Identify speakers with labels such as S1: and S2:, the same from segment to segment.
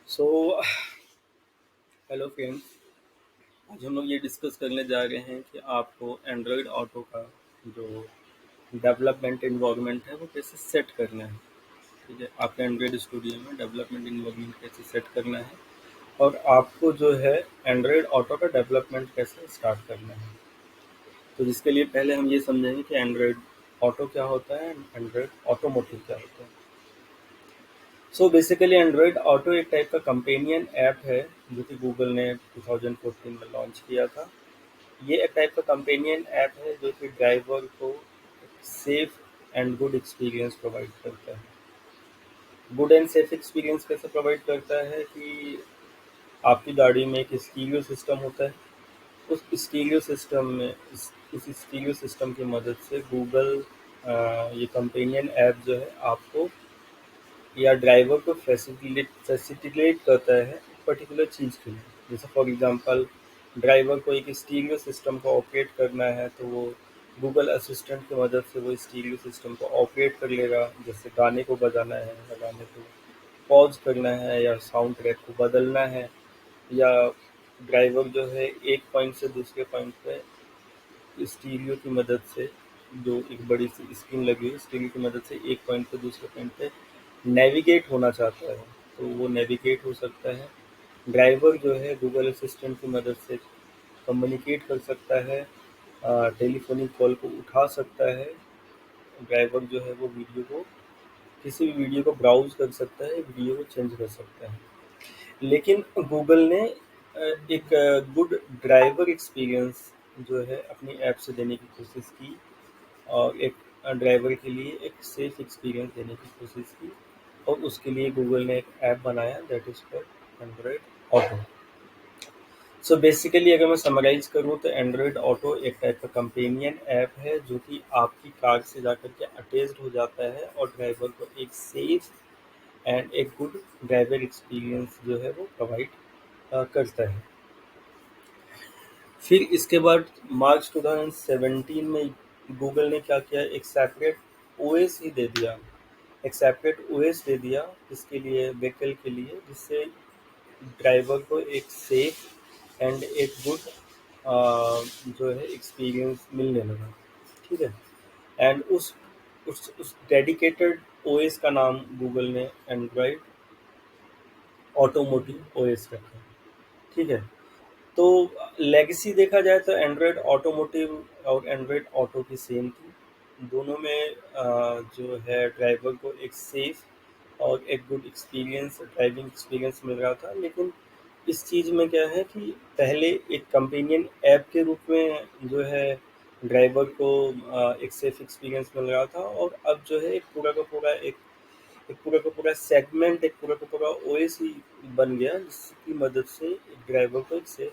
S1: So hello friends. आज हम लोग ये डिस्कस करने जा रहे हैं कि आपको एंड्रॉयड ऑटो का जो डेवलपमेंट इन्वायरमेंट है वो कैसे सेट करना है। ठीक है, आपके एंड्रॉयड स्टूडियो में डेवलपमेंट इन्वायरमेंट कैसे सेट करना है और आपको जो है एंड्रॉयड ऑटो का डेवलपमेंट कैसे स्टार्ट करना है। तो जिसके लिए पहले हम ये समझेंगे कि एंड्रॉयड ऑटो क्या होता है, एंड्रॉयड ऑटोमोटिव क्या होता है। सो बेसिकली एंड्रॉयड ऑटो एक टाइप का कंपेनियन ऐप है जो कि गूगल ने 2014 में लॉन्च किया था। ये एक टाइप का कंपेनियन ऐप है जो कि ड्राइवर को safe and good experience provide करता है। गुड एंड सेफ एक्सपीरियंस कैसे प्रोवाइड करता है कि आपकी गाड़ी में एक स्टीरियो सिस्टम होता है। उस स्टीरियो सिस्टम में उस स्टीरियो सिस्टम की मदद से गूगल ये कंपेनियन ऐप जो है आपको या ड्राइवर को फैसिलिटेट करता है पर्टिकुलर चीज़ के लिए। जैसे फॉर एग्जांपल ड्राइवर को एक स्टीरियो सिस्टम को ऑपरेट करना है तो वो गूगल असिस्टेंट की मदद से वो स्टीरियो सिस्टम को ऑपरेट कर लेगा। जैसे गाने को बजाना है या गाने को पॉज करना है या साउंड ट्रैक को बदलना है, या ड्राइवर जो है एक पॉइंट से दूसरे पॉइंट पे स्टीरियो की मदद से, जो एक बड़ी सी स्क्रीन लगी हुई स्टीरियो की मदद से एक पॉइंट से दूसरे पॉइंट पे नेविगेट होना चाहता है तो वो नेविगेट हो सकता है। ड्राइवर जो है गूगल असिस्टेंट की मदद से कम्युनिकेट कर सकता है, टेलीफोनिक कॉल को उठा सकता है। ड्राइवर जो है वो वीडियो को किसी भी वीडियो को ब्राउज कर सकता है, वीडियो को चेंज कर सकता है। लेकिन गूगल ने एक गुड ड्राइवर एक्सपीरियंस जो है अपनी ऐप से देने की कोशिश की और एक ड्राइवर के लिए एक सेफ एक्सपीरियंस देने की कोशिश की। और उसके लिए गूगल ने एक ऐप बनाया that is for Android auto. So basically अगर मैं समराइज करूँ तो एंड्रॉयड ऑटो एक टाइप का कंपेनियन ऐप है जो कि आपकी कार से जाकर के अटैच्ड हो जाता है और ड्राइवर को एक सेफ एंड एक गुड ड्राइवर एक्सपीरियंस जो है वो प्रोवाइड करता है। फिर इसके बाद मार्च 2017 में गूगल ने क्या किया, एक सेपरेट ओएस ही दे दिया। एक सेपरेट ओएस दे दिया इसके लिए, व्हीकल के लिए, जिससे ड्राइवर को एक सेफ एंड एक गुड जो है एक्सपीरियंस मिलने लगा। ठीक है। एंड उस डेडिकेटेड ओएस का नाम गूगल ने एंड्रॉयड ऑटोमोटिव ओएस रखा। ठीक है। तो लेगेसी देखा जाए तो एंड्रॉयड ऑटोमोटिव और एंड्रॉयड ऑटो की सेम थी। दोनों में जो है ड्राइवर को एक सेफ और एक गुड एक्सपीरियंस, ड्राइविंग एक्सपीरियंस मिल रहा था। लेकिन इस चीज़ में क्या है कि पहले एक कंपेनियन ऐप के रूप में जो है ड्राइवर को एक सेफ एक्सपीरियंस मिल रहा था, और अब जो है एक पूरा का पूरा सेगमेंट, एक पूरा का पूरा ओएस ही बन गया जिसकी मदद से एक ड्राइवर को एक सेफ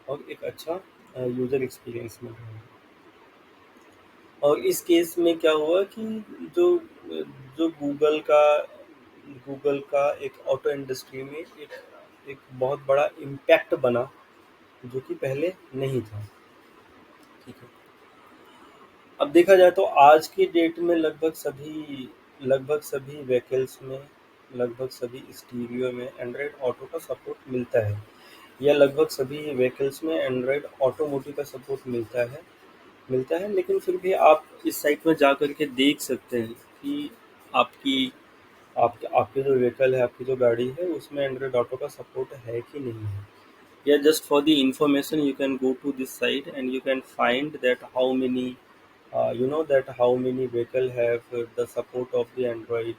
S1: और एक अच्छा यूज़र एक्सपीरियंस मिल रहा है। और इस केस में क्या हुआ कि जो जो गूगल का एक ऑटो इंडस्ट्री में एक बहुत बड़ा इम्पैक्ट बना जो कि पहले नहीं था। ठीक है। अब देखा जाए तो आज की डेट में लगभग सभी व्हीकल्स में, लगभग सभी स्टीरियो में एंड्रॉयड ऑटो का सपोर्ट मिलता है, या लगभग सभी व्हीकल्स में एंड्रॉयड ऑटोमोटिव का सपोर्ट मिलता है। लेकिन फिर भी आप इस साइट में जा कर के देख सकते हैं कि आपकी आपके आपके जो व्हीकल है, आपकी जो गाड़ी है, उसमें एंड्रॉयड ऑटो का सपोर्ट है कि नहीं है। Yeah, just for the information, you can go to this site and you can find that how many vehicle have the support of the Android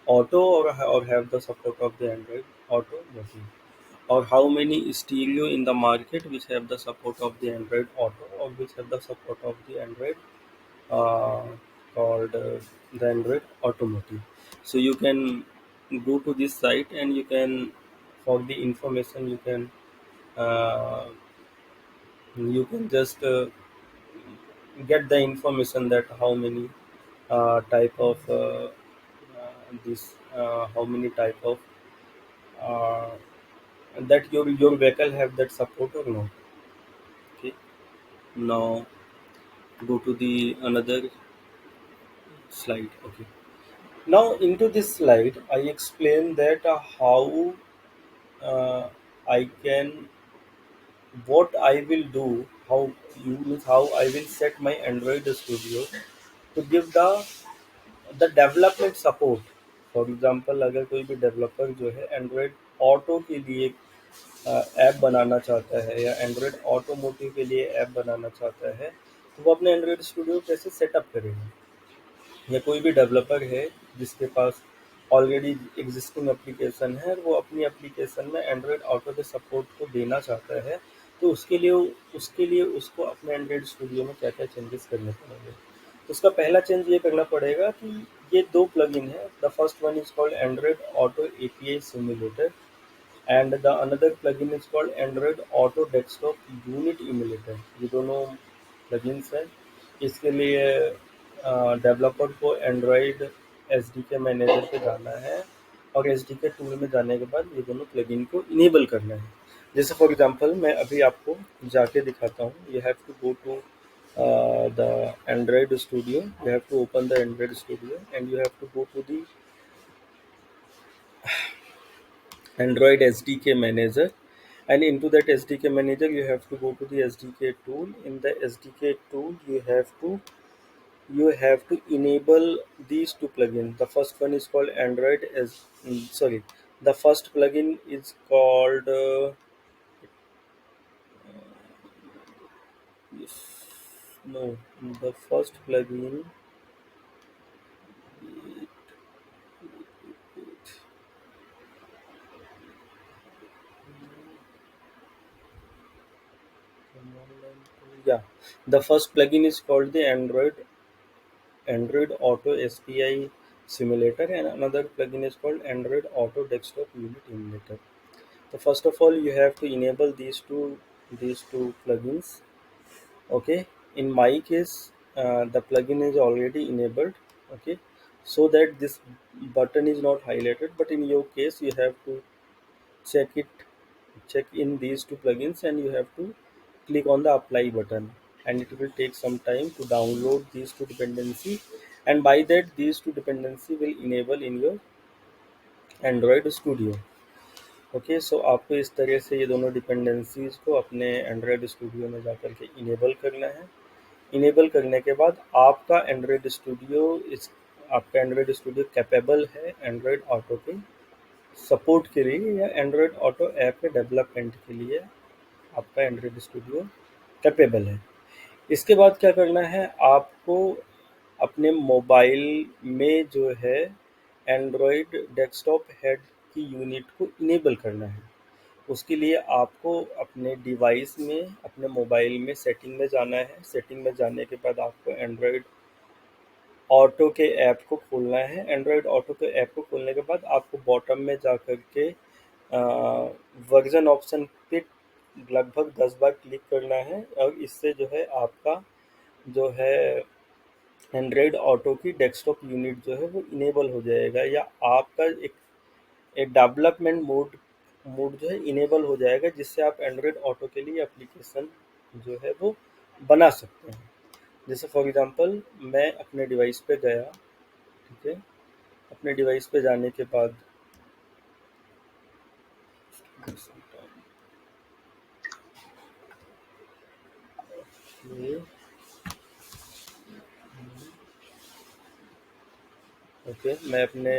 S1: Auto, or have the support of the Android Auto machine, or how many stereo in the market which have the support of the Android Auto, or which have the support of the Android uh, called the Android Automotive. So you can go to this site and you can, for the information, uh, you can just get the information that how many type of this how many type of uh, that your vehicle have that support or not. Okay. Now go to the another slide. Okay. Now into this slide I explain that how uh, I can what I will do, how I will set my Android Studio to give the development support. For example अगर कोई भी developer जो है Android auto के लिए app बनाना चाहता है या एंड्रॉयड ऑटोमोटिव के लिए ऐप बनाना चाहता है, तो वो अपने एंड्रॉयड स्टूडियो कैसे सेटअप करेगा. या कोई भी डेवलपर है जिसके पास ऑलरेडी एग्जिस्टिंग एप्लीकेशन है और वो अपनी एप्लीकेशन में एंड्रॉयड ऑटो के सपोर्ट को देना चाहता है, तो उसके लिए उसको अपने एंड्रॉयड स्टूडियो में क्या क्या चेंजेस करने पड़ेंगे. तो उसका पहला चेंज ये करना पड़ेगा कि ये दो प्लगइन है. The first one is called Android auto API simulator and the another plugin is called Android auto desktop unit emulator. ये दोनों प्लगइन्स हैं. इसके लिए डेवलपर को एंड्रॉयड एस डी के मैनेजर पे जाना है और एस डी के टूल में जाने के बाद ये दोनों प्लगइन को इनेबल करना है. जैसे फॉर एग्जांपल मैं अभी आपको जाके दिखाता हूँ. You have to go to the Android Studio. You have to open the Android Studio and you have to go to the Android SDK manager, and into that SDK manager you have to go to the SDK tool. In the SDK tool you have to enable these two plugins. The first one is called Android as sorry, the first plugin is called no, the first plugin. Yeah, the first plugin is called the Android Auto SPI Simulator, and another plugin is called Android Auto Desktop Unit Emulator. So first of all, you have to enable these two plugins. Okay, in my case, the plugin is already enabled. Okay, so that this button is not highlighted. But in your case, you have to check it, check in these two plugins, and you have to click on the apply button, and it will take some time to download these two dependency, and by that these two dependency will enable in your Android Studio. Okay, so आपको इस तरह से ये दोनों dependencies को अपने Android studio में जाकर के इनेबल करना है. इनेबल करने के बाद आपका एंड्रॉयड स्टूडियो कैपेबल है एंड्रॉयड ऑटो के सपोर्ट के लिए या एंड्रॉयड ऑटो ऐप के डेवलपमेंट के लिए आपका एंड्रॉयड स्टूडियो कैपेबल है. इसके बाद क्या करना है आपको, अपने मोबाइल में जो है एंड्रॉयड डेस्कटॉप हेड की यूनिट को इनेबल करना है. उसके लिए आपको अपने डिवाइस में, अपने मोबाइल में सेटिंग में जाना है. सेटिंग में जाने के बाद आपको एंड्रॉयड ऑटो के ऐप को खोलना है. एंड्रॉयड ऑटो के ऐप को खोलने के बाद आपको बॉटम में जा कर के वर्जन ऑप्शन पे लगभग 10 बार क्लिक करना है, और इससे जो है आपका जो है एंड्रॉयड ऑटो की डेस्कटॉप यूनिट जो है वो इनेबल हो जाएगा, या आपका एक डेवलपमेंट मोड जो है इनेबल हो जाएगा, जिससे आप एंड्रॉयड ऑटो के लिए एप्लीकेशन जो है वो बना सकते हैं. जैसे फॉर एग्जांपल मैं अपने डिवाइस पे गया. ठीक है, अपने डिवाइस पे जाने के बाद ये ओके, मैं अपने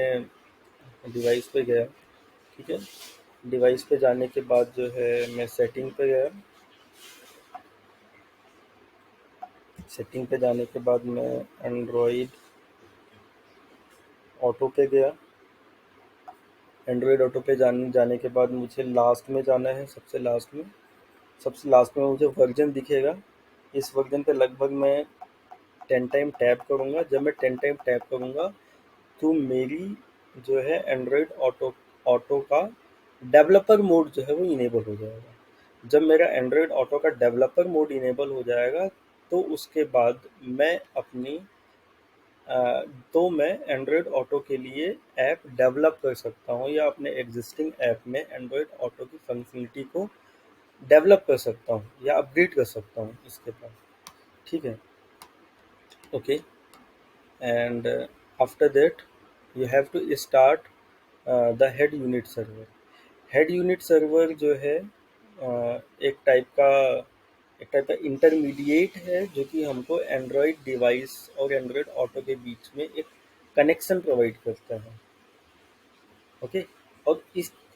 S1: डिवाइस पे गया. ठीक है, डिवाइस पे जाने के बाद जो है मैं सेटिंग पे गया. सेटिंग पे जाने के बाद मैं एंड्रॉयड ऑटो पे गया. एंड्रॉयड ऑटो पे जाने के बाद मुझे लास्ट में जाना है. सबसे लास्ट में मुझे वर्जन दिखेगा. इस वर्जन पे लगभग मैं 10 टाइम टैप करूँगा. जब मैं 10 टाइम टैप करूँगा तो मेरी जो है एंड्रॉयड ऑटो ऑटो का डेवलपर मोड जो है वो इनेबल हो जाएगा. जब मेरा एंड्रॉयड ऑटो का डेवलपर मोड इनेबल हो जाएगा तो उसके बाद मैं अपनी तो मैं एंड्रॉयड ऑटो के लिए ऐप डेवलप कर सकता हूँ, या अपने एग्जिस्टिंग ऐप में एंड्रॉयड ऑटो की फंक्शनलिटी को डेवलप कर सकता हूँ या अपग्रेड कर सकता हूँ इसके बाद. ठीक है, okay, and after that you have to start the head unit server. Head unit server जो है एक टाइप का इंटरमीडिएट है जो कि हमको एंड्रॉयड डिवाइस और एंड्रॉयड ऑटो के बीच में एक कनेक्शन प्रोवाइड करता है। ओके। और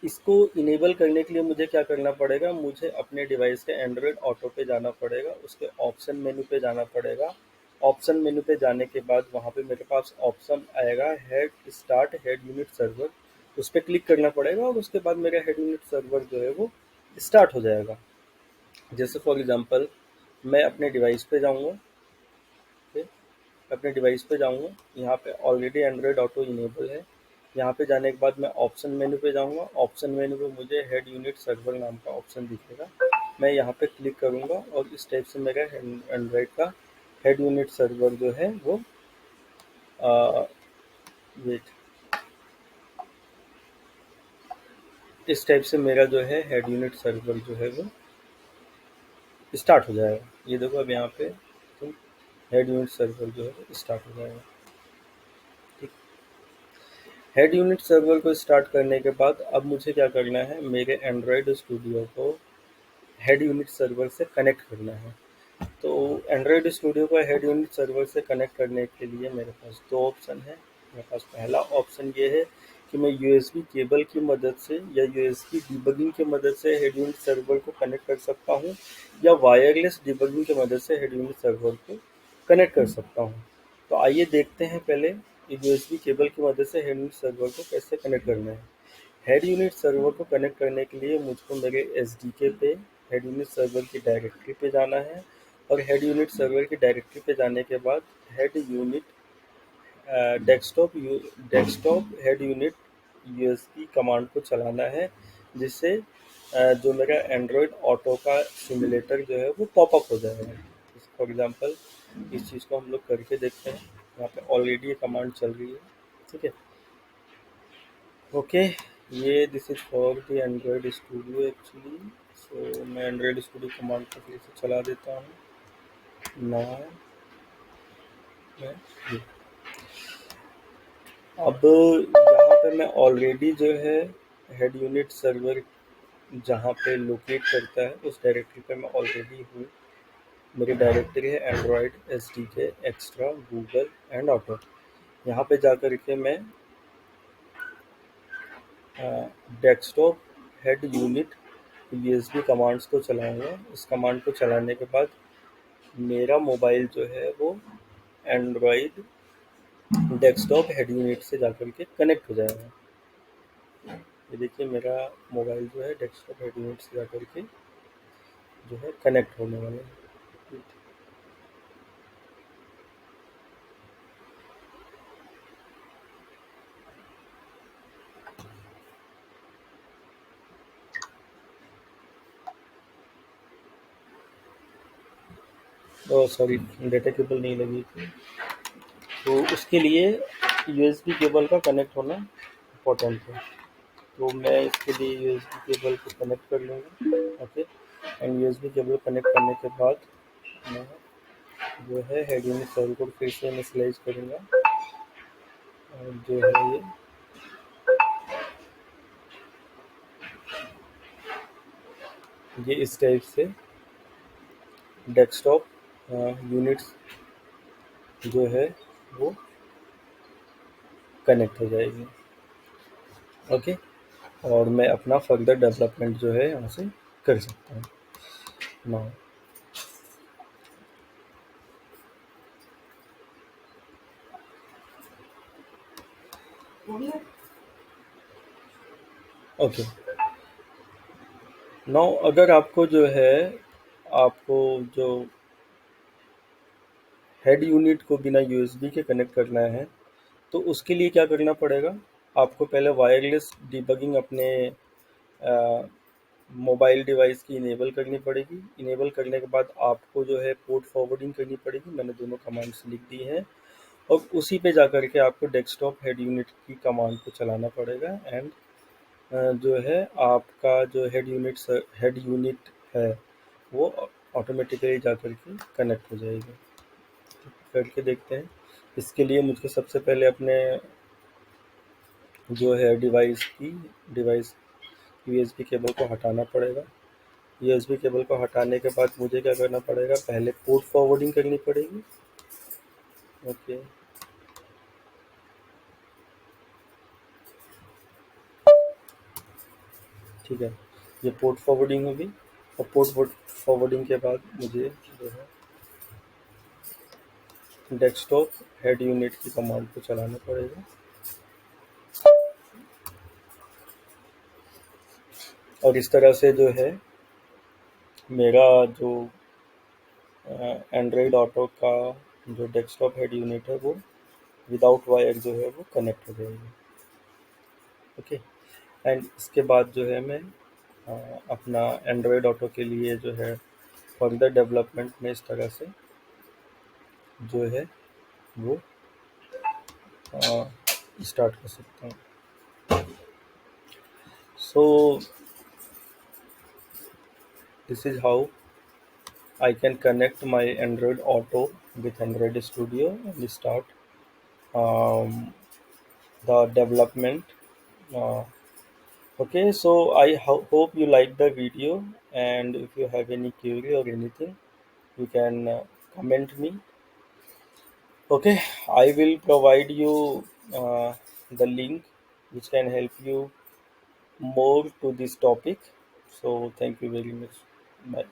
S1: इसको इनेबल करने के लिए मुझे क्या करना पड़ेगा, मुझे अपने डिवाइस के एंड्रॉयड ऑटो पे जाना पड़ेगा, उसके ऑप्शन मेनू पे जाना पड़ेगा। ऑप्शन मेनू पे जाने के बाद वहाँ पे मेरे पास ऑप्शन आएगा head start head unit server, उस पर क्लिक करना पड़ेगा और उसके बाद मेरा हेड यूनिट सर्वर जो है वो स्टार्ट हो जाएगा। जैसे फॉर एग्जांपल मैं अपने डिवाइस पे जाऊँगा, ठीक, अपने डिवाइस पे जाऊँगा, यहाँ पे ऑलरेडी एंड्रॉयड ऑटो इनेबल है। यहाँ पे जाने के बाद मैं ऑप्शन मेनू पे जाऊँगा, ऑप्शन मेनू पे मुझे हेड यूनिट सर्वर नाम का ऑप्शन दिखेगा। मैं यहाँ पे क्लिक करूँगा और इस टाइप से मेरा एंड्रॉयड का हेड यूनिट सर्वर जो है वो वेट इस टाइप से मेरा जो है हेड यूनिट सर्वर जो है वो स्टार्ट हो जाएगा। ये देखो अब यहाँ पे तो हेड यूनिट सर्वर जो है वो स्टार्ट हो जाएगा। ठीक, हेड यूनिट सर्वर को स्टार्ट करने के बाद अब मुझे क्या करना है, मेरे एंड्रॉयड स्टूडियो को हेड यूनिट सर्वर से कनेक्ट करना है। तो एंड्रॉयड स्टूडियो को हेड यूनिट सर्वर से कनेक्ट करने के लिए मेरे पास दो ऑप्शन है। मेरे पास पहला ऑप्शन ये है कि मैं यूएसबी केबल की मदद से या यूएसबी डिबगिंग की मदद से हेड यूनिट सर्वर को कनेक्ट कर सकता हूँ, या वायरलेस डिबगिंग की मदद से हेड यूनिट सर्वर को कनेक्ट कर सकता हूँ। तो आइए देखते हैं पहले यूएसबी केबल की मदद से हेड यूनिट सर्वर को कैसे कनेक्ट करना है। हेड यूनिट सर्वर को कनेक्ट करने के लिए मुझको मेरे एसडीके पे हेड यूनिट सर्वर की डायरेक्टरी पे जाना है, और हेड यूनिट सर्वर की डायरेक्टरी पे जाने के बाद head unit desktop head unit USB command को चलाना है, जिससे जो मेरा एंड्रॉयड ऑटो का सिमुलेटर जो है वो पॉपअप हो जाएगा। फॉर एग्जांपल इस चीज़ को हम लोग करके देखते हैं। यहाँ पे ऑलरेडी ये कमांड चल रही है, ठीक है। ओके, ये this is for the Android Studio actually. So मैं एंड्रॉयड स्टूडियो कमांड को फिर से चला देता हूँ। नाउ मैं ये अब यहाँ पे मैं ऑलरेडी जो है हेड यूनिट सर्वर जहाँ पे लोकेट करता है उस डायरेक्टरी पे मैं ऑलरेडी हूँ। मेरी डायरेक्टरी है एंड्रॉयड एस डी के एक्स्ट्रा गूगल एंड ऑटो। यहाँ पे जा कर के मैं desktop head unit USB commands को चलाऊँगा। इस कमांड को चलाने के बाद मेरा मोबाइल जो है वो एंड्रॉयड डेस्कटॉप हेड यूनिट से जाकर के कनेक्ट हो जाएगा। ये देखिए मेरा मोबाइल जो है डेस्कटॉप हेड यूनिट से जाकर के जो है कनेक्ट होने वाला है। ओह सॉरी, डेटा केबल नहीं लगी थी, तो उसके लिए यूएसबी केबल का कनेक्ट होना इम्पोर्टेंट है। तो मैं इसके लिए यूएसबी केबल को कनेक्ट कर लूँगा। Okay, and USB cable connect करने के बाद मैं जो है हेड यूनिट सर्वर को फिर से इनिशियलाइज करूँगा, और जो है ये इस टाइप से डेस्कटॉप यूनिट्स जो है वो कनेक्ट हो जाएगी। ओके, और मैं अपना फर्दर डेवलपमेंट जो है यहाँ से कर सकता हूँ। नाउ ओके, नाउ अगर आपको जो है आपको जो हेड यूनिट को बिना यूएसबी के कनेक्ट करना है, तो उसके लिए क्या करना पड़ेगा, आपको पहले वायरलेस डिबगिंग अपने मोबाइल डिवाइस की इनेबल करनी पड़ेगी। इनेबल करने के बाद आपको जो है पोर्ट फॉरवर्डिंग करनी पड़ेगी। मैंने दोनों कमांड्स लिख दी हैं, और उसी पे जा कर के आपको डेस्कटॉप हेड यूनिट की कमांड को चलाना पड़ेगा, एंड जो है आपका जो हेड यूनिट है वो ऑटोमेटिकली जा कर के कनेक्ट हो जाएगी। करके देखते हैं। इसके लिए मुझको सबसे पहले अपने जो है डिवाइस यूएसबी केबल को हटाना पड़ेगा। यूएसबी केबल को हटाने के बाद मुझे क्या करना पड़ेगा, पहले पोर्ट फॉरवर्डिंग करनी पड़ेगी। ओके, ठीक है, ये पोर्ट फॉरवर्डिंग होगी। और पोर्ट फॉरवर्डिंग के बाद मुझे जो है डेस्कटॉप हेड यूनिट की कमांड को चलाना पड़ेगा। और इस तरह से जो है मेरा जो एंड्रॉयड ऑटो का जो डेस्कटॉप हेड यूनिट है वो विदाउट वायर जो है वो कनेक्ट हो जाएगी। ओके, एंड इसके बाद जो है मैं अपना एंड्रॉयड ऑटो के लिए जो है फर्दर डेवलपमेंट में इस तरह से जो है वो स्टार्ट कर सकता हूँ। So this is how I can connect my Android Auto with Android Studio and start um, the development. Uh, okay, so I hope you like the video, and if you have any query or anything, you can comment me. Okay, I will provide you the link which can help you more to this topic. So thank you very much. Bye.